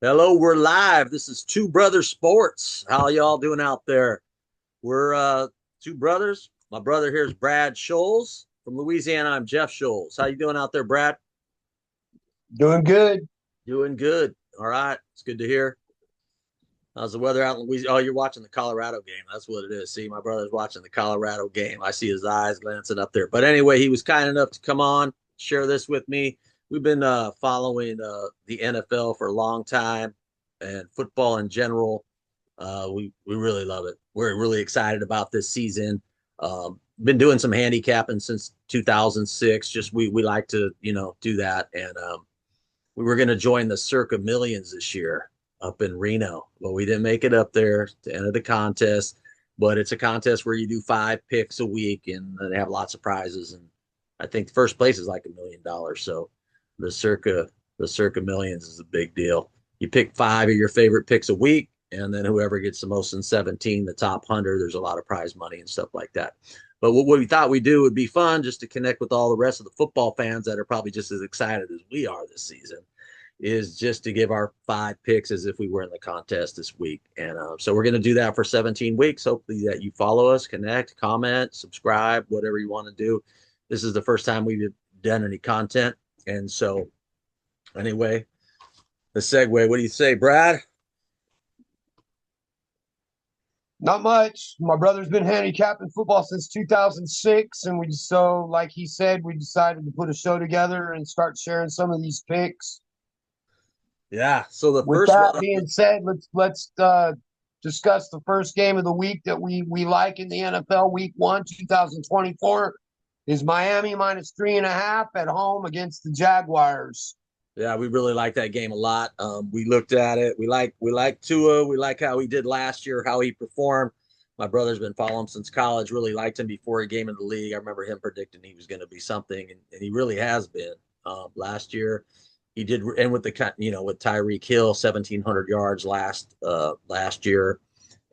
Hello, we're live. This is Two Brothers Sports. How y'all doing out there? We're two brothers. My brother here is Brad Scholes from Louisiana. I'm Jeff Scholes. How you doing out there, Brad? Doing good. Doing good. All right. It's good to hear. How's the weather out in Louisiana? Oh, you're watching the Colorado game. That's what it is. See, my brother's watching the Colorado game. I see his eyes glancing up there. But anyway, he was kind enough to come on, share this with me. We've been following the NFL for a long time and football in general. We really love it. We're really excited about this season. Been doing some handicapping since 2006. Just we like to do that, and we were going to join the Circa Millions this year up in Reno. Well, we didn't make it up there to enter the contest, but it's a contest where you do 5 picks a week and they have lots of prizes. And I think the first place is like $1 million. So the Circa the Circa Millions is a big deal. You pick 5 of your favorite picks a week, and then whoever gets the most in 17, the top 100, there's a lot of prize money and stuff like that. But what we thought we'd do would be fun just to connect with all the rest of the football fans that are probably just as excited as we are this season, is just to give our 5 picks as if we were in the contest this week. And so we're going to do that for 17 weeks. Hopefully that you follow us, connect, comment, subscribe, whatever you want to do. This is the first time we've done any content. And so anyway, the segue, what do you say, Brad? Not much. My brother's been handicapping football since 2006, and like he said, we decided to put a show together and start sharing some of these picks. Yeah. So the With first that one, being said, let's discuss the first game of the week that we like in the NFL. Week 1, 2024, is Miami minus 3.5 at home against the Jaguars. yeah, we really like that game a lot. We looked at it. We like Tua. We like how he did last year, how he performed. My brother's been following him since college. Really liked him before he came into the league. I remember him predicting he was going to be something, and he really has been. Last year, he did, and with with Tyreek Hill, 1,700 yards last year,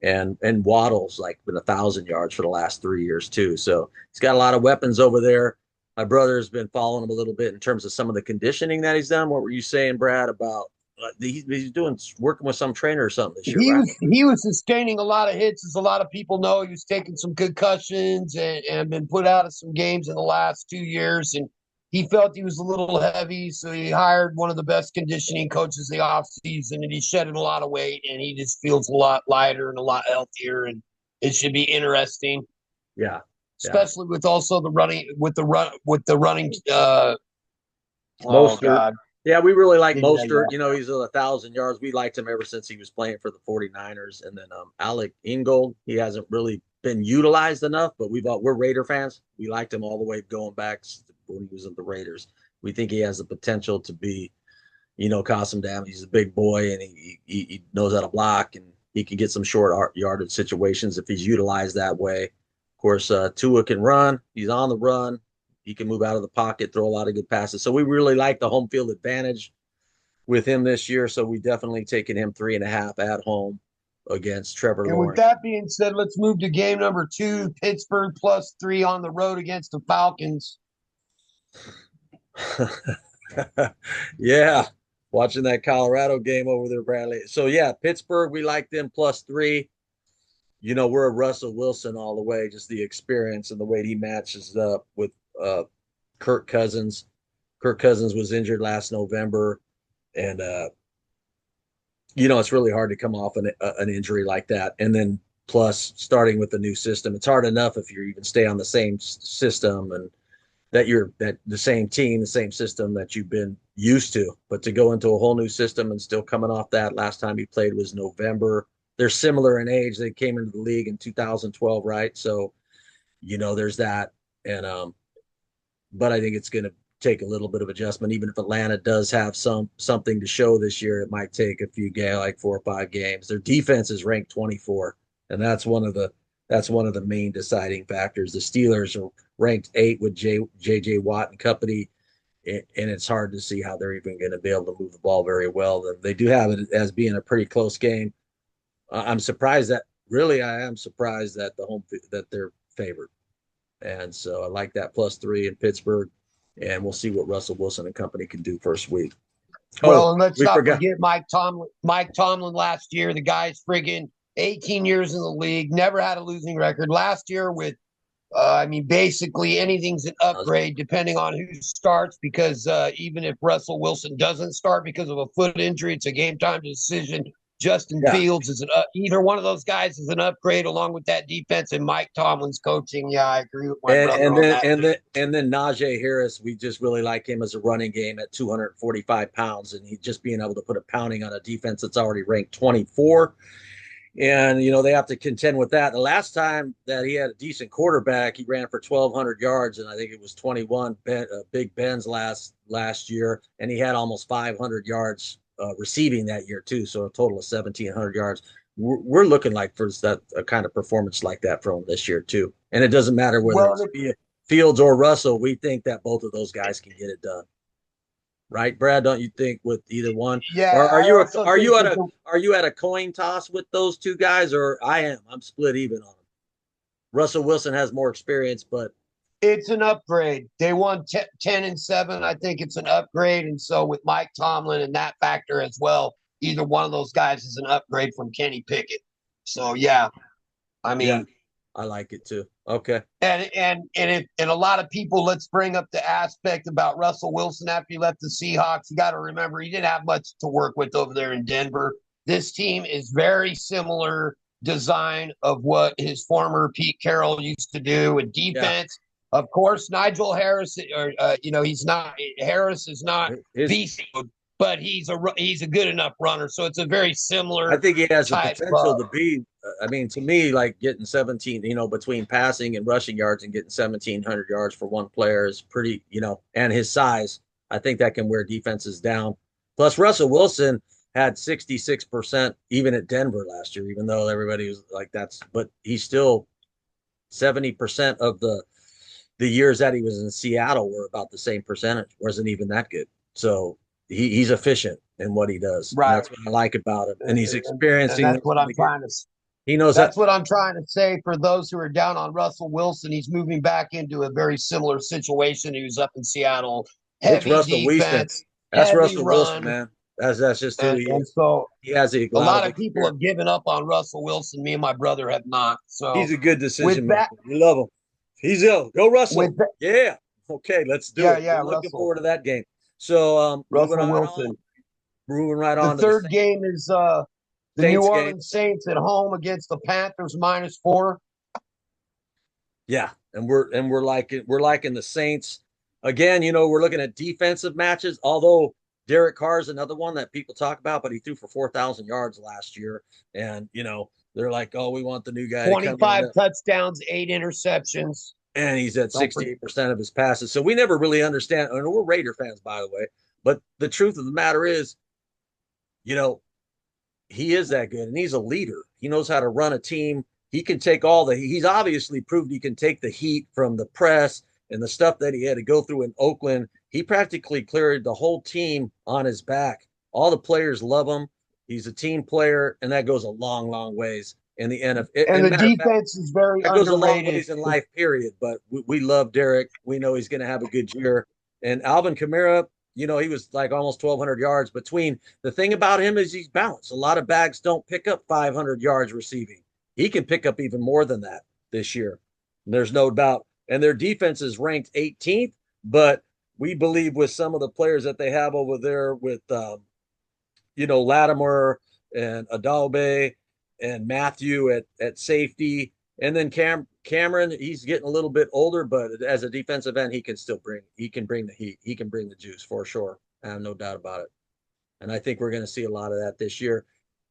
and Waddle's like been 1,000 yards for the last 3 years too. So he's got a lot of weapons over there. My brother's been following him a little bit in terms of some of the conditioning that he's done. What were you saying, Brad, about he's doing working with some trainer or something this year, He right? was he was sustaining a lot of hits, as a lot of people know. He was taking some concussions and been put out of some games in the last 2 years, and he felt he was a little heavy, so he hired one of the best conditioning coaches the off season, and he's shedding a lot of weight, and he just feels a lot lighter and a lot healthier, and it should be interesting, Yeah, yeah. especially with also the running with the running. Oh Mostert. God, Yeah, we really like yeah, Mostert. yeah. He's 1,000 yards. We liked him ever since he was playing for the 49ers. And then Alec Ingold, he hasn't really been utilized enough, but we're Raider fans. We liked him all the way going back when he was at the Raiders. We think he has the potential to be, cause some damage. He's a big boy and he knows how to block, and he can get some short yardage situations if he's utilized that way. Of course, Tua can run. He's on the run. He can move out of the pocket, throw a lot of good passes. So we really like the home field advantage with him this year. So we definitely taken him 3.5 at home against Trevor And with Lawrence. that being said, let's move to game number 2, Pittsburgh +3 on the road against the Falcons. Yeah, watching that Colorado game over there, Bradley. So yeah, Pittsburgh, we like them +3. We're a Russell Wilson all the way, just the experience and the way he matches up with uh, Kirk Cousins. Kirk Cousins was injured last November, and it's really hard to come off an injury like that. And then plus starting with the new system, it's hard enough if you even stay on the same system and that the same team, the same system that you've been used to. But to go into a whole new system and still coming off that, last time he played was November. They're similar in age. They came into the league in 2012, right? So there's that. And but I think it's going to take a little bit of adjustment. Even if Atlanta does have something to show this year, it might take a few like 4 or 5 games. Their defense is ranked 24, and that's one of the main deciding factors. The Steelers are ranked 8 with JJ Watt and company, and it's hard to see how they're even going to be able to move the ball very well. They do have it as being a pretty close game. I'm surprised that really I am surprised that that they're favored. And so I like that +3 in Pittsburgh, and we'll see what Russell Wilson and company can do first week. Oh, Well, and let's we not forgot. forget Mike Tomlin. Mike Tomlin last year, the guy's friggin' 18 years in the league, never had a losing record. Last year with I mean, basically anything's an upgrade depending on who starts because even if Russell Wilson doesn't start because of a foot injury, it's a game time decision. Justin Yeah. Fields is either one of those guys is an upgrade along with that defense and Mike Tomlin's coaching. Yeah, I agree with my brother on that. And then Najee Harris, we just really like him as a running game at 245 pounds, and he just being able to put a pounding on a defense that's already ranked 24. And they have to contend with that. The last time that he had a decent quarterback, he ran for 1,200 yards, and I think it was 21 Big Ben's last year, and he had almost 500 yards receiving that year too. So a total of 1,700 yards. We're looking like for that a kind of performance like that from him this year too. And it doesn't matter whether it's Fields or Russell. We think that both of those guys can get it done. Right, Brad? Don't you think with either one? Yeah, Or are you at a coin toss with those two guys? Or I am. I'm split even on them. Russell Wilson has more experience, but it's an upgrade. They won 10-7. I think it's an upgrade. And so with Mike Tomlin and that factor as well, either one of those guys is an upgrade from Kenny Pickett. So yeah, I mean, yeah, I like it too. Okay. And a lot of people, let's bring up the aspect about Russell Wilson after he left the Seahawks. You got to remember he didn't have much to work with over there in Denver. This team is very similar design of what his former Pete Carroll used to do with defense. Yeah. Of course, Nigel Harris, he's not Harris is not beast, but he's a good enough runner. So it's a very similar. I think he has the potential to be. I mean, to me, like getting 17, between passing and rushing yards and getting 1,700 yards for one player is pretty, and his size. I think that can wear defenses down. Plus, Russell Wilson had 66% even at Denver last year, even though everybody was like but he's still 70% of the years that he was in Seattle were about the same percentage. Wasn't even that good. So he's efficient in what he does. Right. That's what I like about him. And he's experiencing. And that's what I'm trying to. He knows that's what I'm trying to say for those who are down on Russell Wilson. He's moving back into a very similar situation. He was up in Seattle. Heavy Russell defense. That's Russell Wilson, man. That's just who he is. And so he has a lot of people have given up on Russell Wilson. Me and my brother have not. So he's a good decision maker. We love him. He's ill. Go Russell. Yeah. Okay, let's do it. Yeah, I'm looking forward to that game. So Russell Wilson. Moving right on. The third game is the New Orleans Saints at home against the Panthers -4. Yeah, and we're liking the Saints again. We're looking at defensive matches. Although Derek Carr is another one that people talk about, but he threw for 4,000 yards last year, and they're like, oh, we want the new guy. 25 touchdowns, 8 interceptions, and he's at 68% of his passes. So we never really understand. And we're Raider fans, by the way. But the truth of the matter is, he is that good, and he's a leader. He knows how to run a team. He can take he's obviously proved he can take the heat from the press and the stuff that he had to go through in Oakland. He practically cleared the whole team on his back. All the players love him. He's a team player, and that goes a long, long ways in the NFL. And the defense is very underrated. That goes a long ways in life, period. But we love Derek. We know he's going to have a good year. And Alvin Kamara, he was like almost 1,200 yards between. The thing about him is he's balanced. A lot of backs don't pick up 500 yards receiving. He can pick up even more than that this year. There's no doubt. And their defense is ranked 18th, but we believe with some of the players that they have over there with, Latimer and Adobe and Matthew at safety. And then Cameron, he's getting a little bit older, but as a defensive end, he can bring the heat. He can bring the juice for sure. I have no doubt about it. And I think we're going to see a lot of that this year.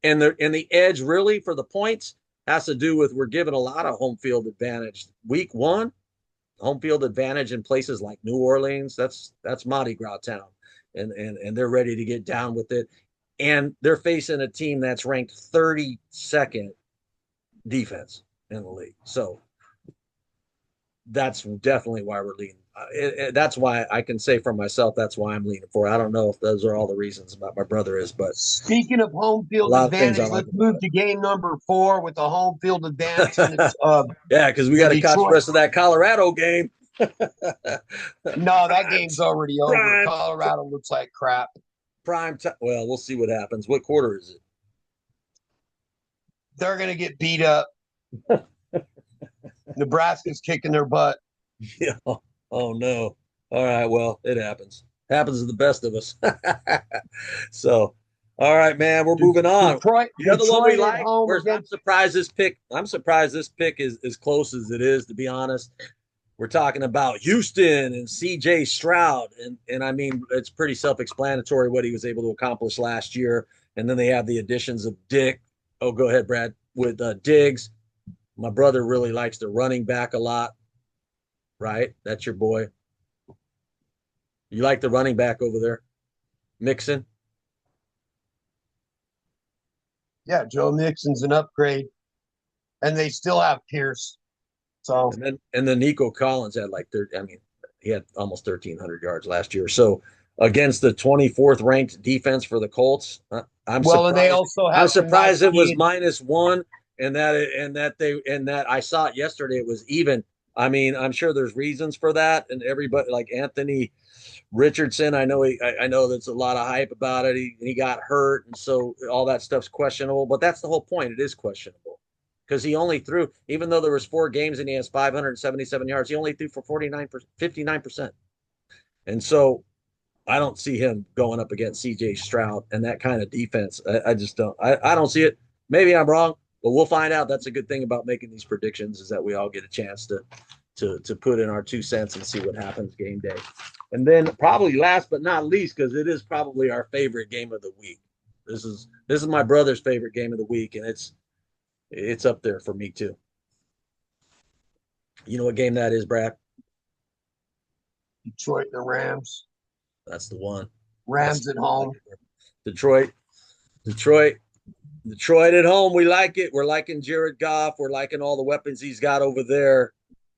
And the edge really for the points has to do with we're given a lot of home field advantage. Week 1, home field advantage in places like New Orleans. That's Mardi Gras town. And they're ready to get down with it. And they're facing a team that's ranked 32nd defense in the league. So that's definitely why we're leaning. That's why I can say for myself, that's why I'm leaning for. I don't know if those are all the reasons about my brother is, but speaking of home field advantage, let's move to game number 4 with the home field advantage. And it's, yeah, because we got to catch the rest of that Colorado game. No, that game's already over. Colorado looks like crap. prime time. Well, we'll see what happens. What quarter is it? They're going to get beat up. Nebraska's kicking their butt. Yeah. Oh no. All right. Well, it happens. Happens to the best of us. So, all right, man. We're moving on. The other one we Detroit at like. home Where's I'm against. surprised this pick. I'm surprised this pick is as close as it is. To be honest, we're talking about Houston and C.J. Stroud, and I mean it's pretty self-explanatory what he was able to accomplish last year. And then they have the additions of Dick. Oh, go ahead, Brad. With Diggs. My brother really likes the running back a lot. Right? That's your boy. You like the running back over there, Mixon? Yeah, Joe Mixon's an upgrade, and they still have Pierce. So And then Nico Collins had like 30. I mean, he had almost 1,300 yards last year. So against the 24th ranked defense for the Colts, I'm well, and they surprised. also I'm have some nice surprised it was kids. -1, and that I saw it yesterday. It was even. I mean, I'm sure there's reasons for that, and everybody like Anthony Richardson. I know that's a lot of hype about it. He got hurt, and so all that stuff's questionable. But that's the whole point. It is questionable because he only threw, even though there was 4 games and he has 577 yards, he only threw for 59%. And so I don't see him going up against C.J. Stroud and that kind of defense. I just don't. I don't see it. Maybe I'm wrong, but we'll find out. That's a good thing about making these predictions is that we all get a chance to put in our 2 cents and see what happens game day. And then probably last but not least, because it is probably our favorite game of the week. This is my brother's favorite game of the week, and it's up there for me too. You know what game that is, Brad? Detroit and the Rams. That's the one. Rams at home. Detroit, Detroit, Detroit at home. We like it. We're liking Jared Goff. We're liking all the weapons he's got over there.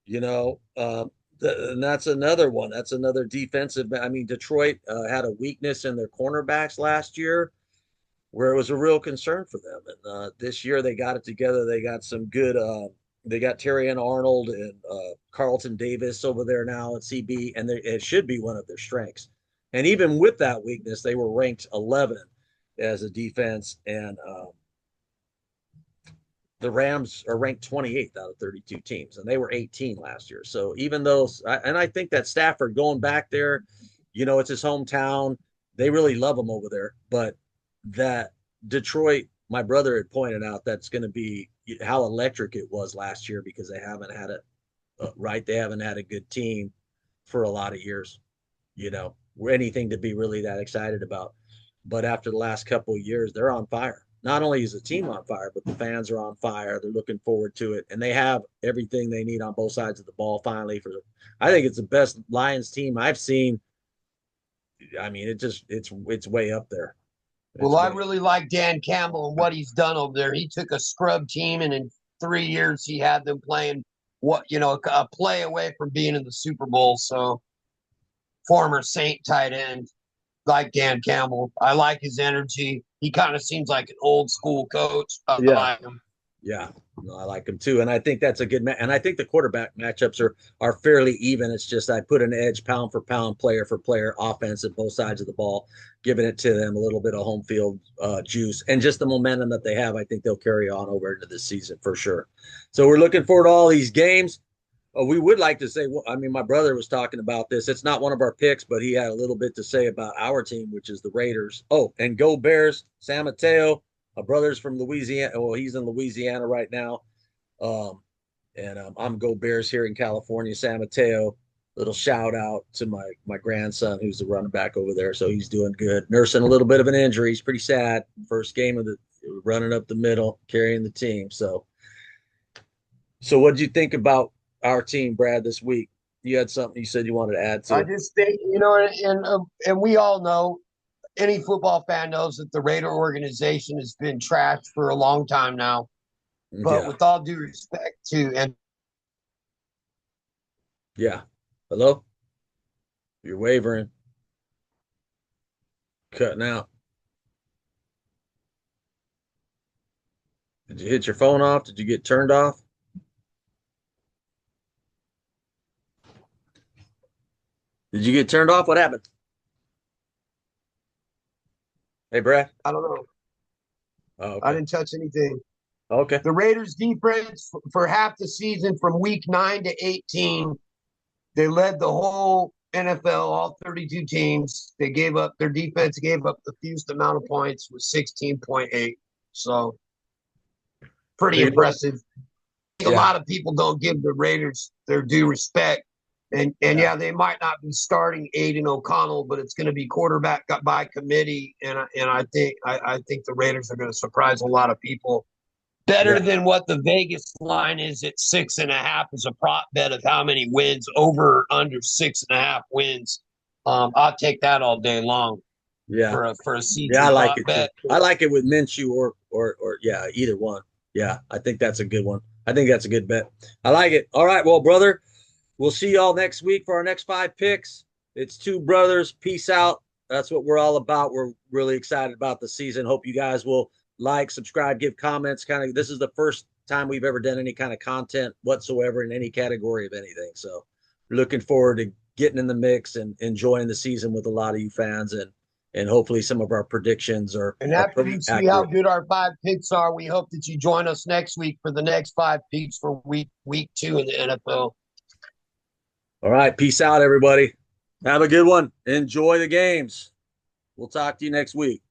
You know, and that's another one. That's another defensive. I mean, Detroit had a weakness in their cornerbacks last year, where it was a real concern for them. And this year they got it together. They got some good. They got Terrion Arnold and Carlton Davis over there now at CB, and it should be one of their strengths. And even with that weakness, they were ranked 11 as a defense, and the Rams are ranked 28th out of 32 teams, and they were 18 last year. So even though, and I think that Stafford going back there, it's his hometown. They really love him over there. But that Detroit, my brother had pointed out, that's going to be how electric it was last year because they haven't had it right. They haven't had a good team for a lot of years, anything to be really that excited about. But after the last couple of years, they're on fire. Not only is the team on fire, but the fans are on fire. They're looking forward to it, and they have everything they need on both sides of the ball. Finally, I think it's the best Lions team I've seen. I mean, it's way up there. Well, I really like Dan Campbell and what he's done over there. He took a scrub team, and in 3 years, he had them playing a play away from being in the Super Bowl. So, former Saint tight end, like Dan Campbell. I like his energy. He kind of seems like an old school coach. I like him. Yeah, no, I like him too, and I think that's a good match. And I think the quarterback matchups are fairly even. It's just I put an edge pound for pound, player for player, offense at both sides of the ball, giving it to them a little bit of home field juice and just the momentum that they have. I think they'll carry on over into this season for sure. So we're looking forward to all these games. We would like to say, well, I mean, my brother was talking about this. It's not one of our picks, but he had a little bit to say about our team, which is the Raiders. Oh, and go Bears, San Mateo. My brother's from Louisiana. Well, he's in Louisiana right now. And I'm Go Bears here in California, San Mateo. Little shout out to my grandson, who's the running back over there. So he's doing good. Nursing a little bit of an injury. He's pretty sad. First game of the running up the middle, carrying the team. So what did you think about our team, Brad, this week? You had something you said you wanted to add to. I just think, and we all know, any football fan knows that the Raider organization has been trashed for a long time now. But with all due respect to, and yeah, hello, you're wavering, cutting out. Did you hit your phone off? Did you get turned off? Did you get turned off? What happened? Hey, Brad. I don't know. Oh, I okay. didn't touch anything. Okay. The Raiders defense for half the season from week 9 to 18, they led the whole NFL, all 32 teams. They gave up their defense gave up the fewest amount of points with 16.8. So pretty So you know, impressive. A yeah, lot of people don't give the Raiders their due respect. And yeah, yeah, they might not be starting Aiden O'Connell, but it's going to be quarterback by committee. And I think the Raiders are going to surprise a lot of people. yeah, Better than what the Vegas line is at 6.5 is a prop bet of how many wins, over or under 6.5 wins. I'll take that all day long yeah, for a yeah. I season like prop it too. bet. I like it with Minshew or yeah, either one. Yeah, I think that's a good one. I think that's a good bet. I like it. All right, well, brother, we'll see y'all next week for our next 5 picks. It's two brothers. Peace out. That's what we're all about. We're really excited about the season. Hope you guys will like, subscribe, give comments. Kind of, this is the first time we've ever done any kind of content whatsoever in any category of anything. So, looking forward to getting in the mix and enjoying the season with a lot of you fans, and hopefully some of our predictions And are after pretty you see how accurate. good our 5 picks are, we hope that you join us next week for the next 5 picks for week 2 in the NFL. All right, peace out, everybody. Have a good one. Enjoy the games. We'll talk to you next week.